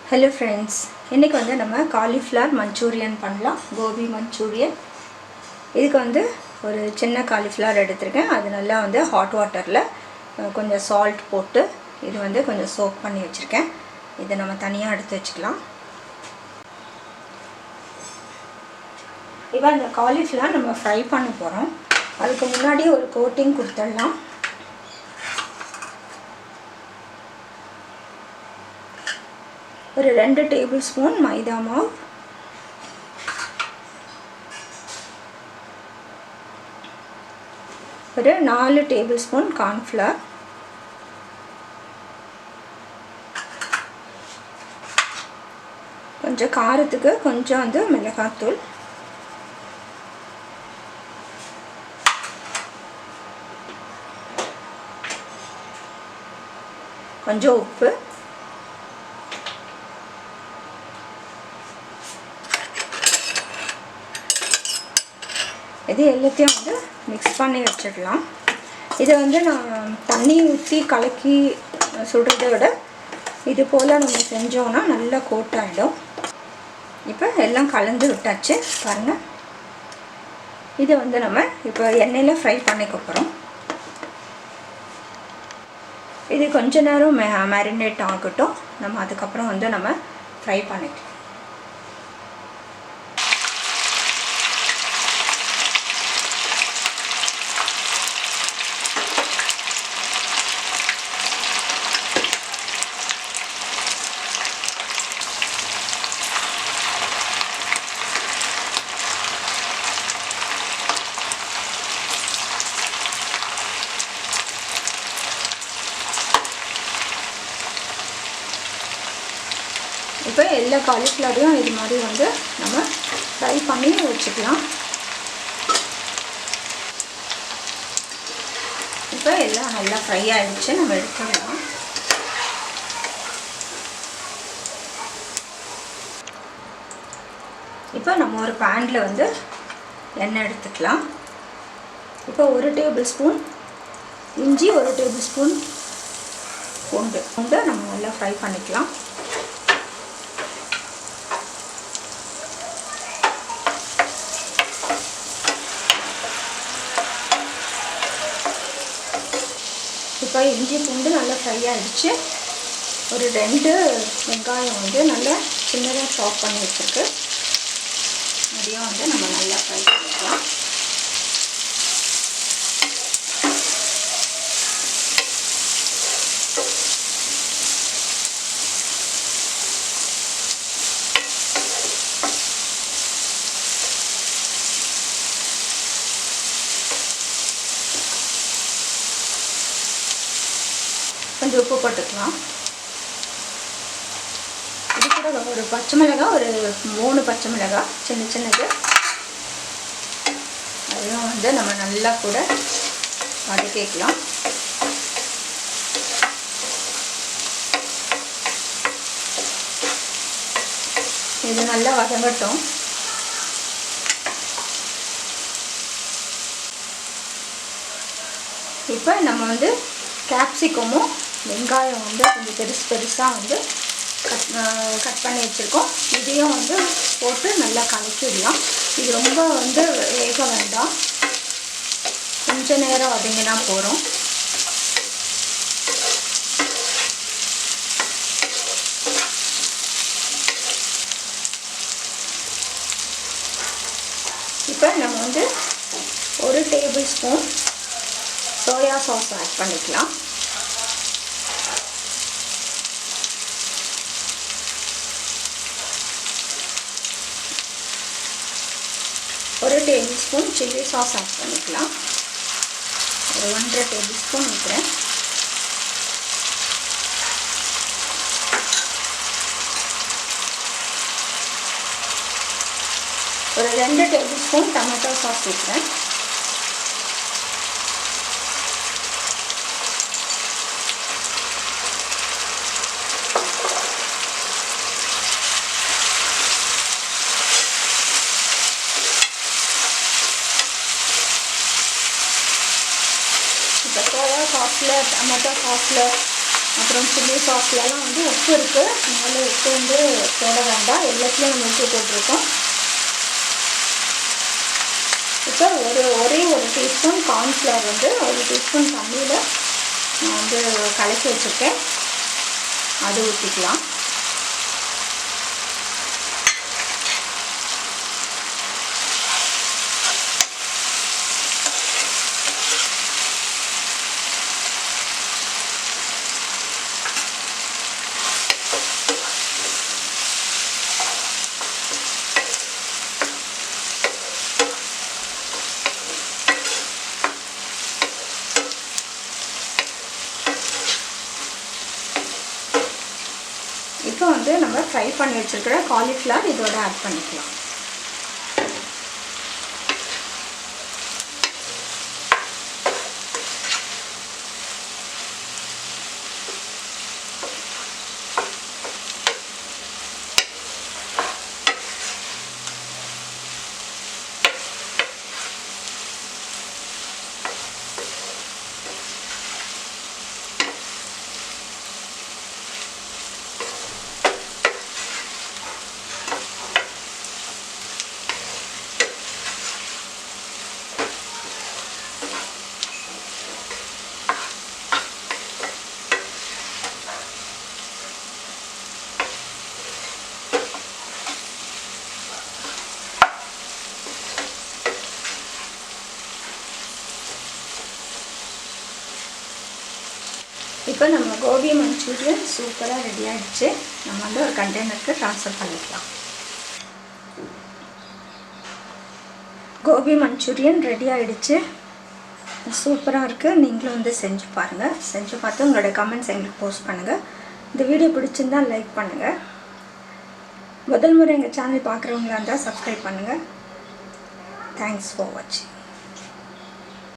Hello friends, இன்னைக்கு வந்து நம்ம Cauliflower Manchurian பண்ணலாம். Gobi Manchurian. இதுக்கு வந்து ஒரு சின்ன cauliflower எடுத்துர்க்கேன். அது நல்லா வந்து hot waterல கொஞ்சம் salt போட்டு இது வந்து கொஞ்சம் soak பண்ணி வச்சிருக்கேன். இத நம்ம தனியா எடுத்து வச்சுக்கலாம். இப்போ இந்த cauliflower நம்ம fry பண்ண போறோம். அதுக்கு முன்னாடி ஒரு coating கொடுத்துடலாம். ஒரு 2 tablespoon மைதா மாவு, ஒரு 4 tablespoon corn flour, கொஞ்சம் காரத்துக்கு கொஞ்சம் வந்து மிளகாய்த்தூள், கொஞ்சம் உப்பு, இது எல்லாத்தையும் வந்து மிக்ஸ் பண்ணி வச்சிடலாம். இது வந்து நான் தண்ணி ஊற்றி கலக்கி சுடுறதை விட இது போல் நம்ம செஞ்சோன்னா நல்லா கோட் ஆகிடும். இப்போ எல்லாம் கலந்து விட்டாச்சு பாருங்கள். இது வந்து நம்ம இப்போ எண்ணெயில் ஃப்ரை பண்ணிக்க போகிறோம். இது கொஞ்ச நேரம் மேரினேட் ஆகட்டும். நம்ம அதுக்கப்புறம் வந்து நம்ம ஃப்ரை பண்ணிக்கலாம். இப்போ எல்லா காலிஃப்ளவரையும் இது மாதிரி வந்து நம்ம ஃப்ரை பண்ணி வச்சுக்கலாம். இப்போ எல்லாம் நல்லா ஃப்ரை ஆகிடுச்சு, நம்ம எடுத்துக்கலாம். இப்போ நம்ம ஒரு பேனில் வந்து எண்ணெய் எடுத்துக்கலாம். இப்போ 1 டேபிள்ஸ்பூன் இஞ்சி, 1 டேபிள்ஸ்பூன் பூண்டு நம்ம நல்லா ஃப்ரை பண்ணிக்கலாம். இப்போ இஞ்சி பூண்டு நல்லா ஃப்ரை ஆகிடுச்சு. ஒரு 2 வெங்காயம் வந்து நல்லா சின்னதாக சாப் பண்ணி வச்சுருக்கு. அதையும் வந்து நம்ம நல்லா ஃப்ரை பண்ணிக்கலாம். கொஞ்சம் உப்பு போட்டுக்கலாம். இது கூட ஒரு பச்சை மிளகாய், ஒரு 3 பச்சை மிளகாய் சின்னது, அதையும் வந்து நம்ம நல்லா கூட வதக்கிக்கலாம். இது நல்லா வதங்கட்டும். இப்போ நம்ம வந்து கேப்சிகமும் வெங்காயம் வந்து கொஞ்சம் பெருசாக வந்து கட் பண்ணி வச்சுருக்கோம். இதையும் வந்து போட்டு நல்லா கலக்கிடலாம். இது ரொம்ப வந்து வேக வேண்டாம், கொஞ்ச நேரம் வதங்கினா போகிறோம். இப்போ நம்ம வந்து 1 டேபிள்ஸ்பூன் சோயா சாஸ் ஆட் பண்ணிக்கலாம். ஒரு டேபிள்ஸ்பூன் சில்லி சாஸ் ஆட் பண்ணிக்கலாம். ஒரு 1.5 டேபிள்ஸ்பூன் ஊற்றுறேன். ஒரு 2 டேபிள்ஸ்பூன் டொமேட்டோ சாஸ் ஊற்றுறேன். இப்போ சோயா சாஸில், டொமேட்டோ சாஸில் அப்புறம் சில்லி சாஸ்லலாம் வந்து உப்பு இருக்குது, அதனால உப்பு வந்து போட வேண்டாம், எல்லாத்துலேயும் நம்ம உப்பு போட்டிருக்கோம். இப்போ ஒரே ஒரு டீஸ்பூன் கார்ன்ஃப்ளவர் வந்து 1 டீஸ்பூன் தண்ணியில் நான் வந்து கலக்கி வச்சுருக்கேன், அது ஊற்றிக்கலாம். இப்போ வந்து நம்ம ஃப்ரை பண்ணி வச்சுருக்கிற காலிஃப்ளவர் இதோட ஆட் பண்ணிக்கலாம். இப்போ நம்ம கோபி மஞ்சூரியன் சூப்பராக ரெடி ஆகிடுச்சு. நம்ம வந்து ஒரு கண்டெய்னருக்கு ட்ரான்ஸ்ஃபர் பண்ணிக்கலாம். கோபி மஞ்சூரியன் ரெடி ஆகிடுச்சு, சூப்பராக இருக்குது. நீங்களும் வந்து செஞ்சு பாருங்கள். செஞ்சு பார்த்து உங்களோட கமெண்ட்ஸ் எங்களுக்கு போஸ்ட் பண்ணுங்கள். இந்த வீடியோ பிடிச்சிருந்தால் லைக் பண்ணுங்கள். முதல் முறை எங்கள் சேனல் பார்க்குறவங்களா இருந்தால் சப்ஸ்கிரைப் பண்ணுங்கள். தேங்க்ஸ் ஃபார் வாட்சிங்.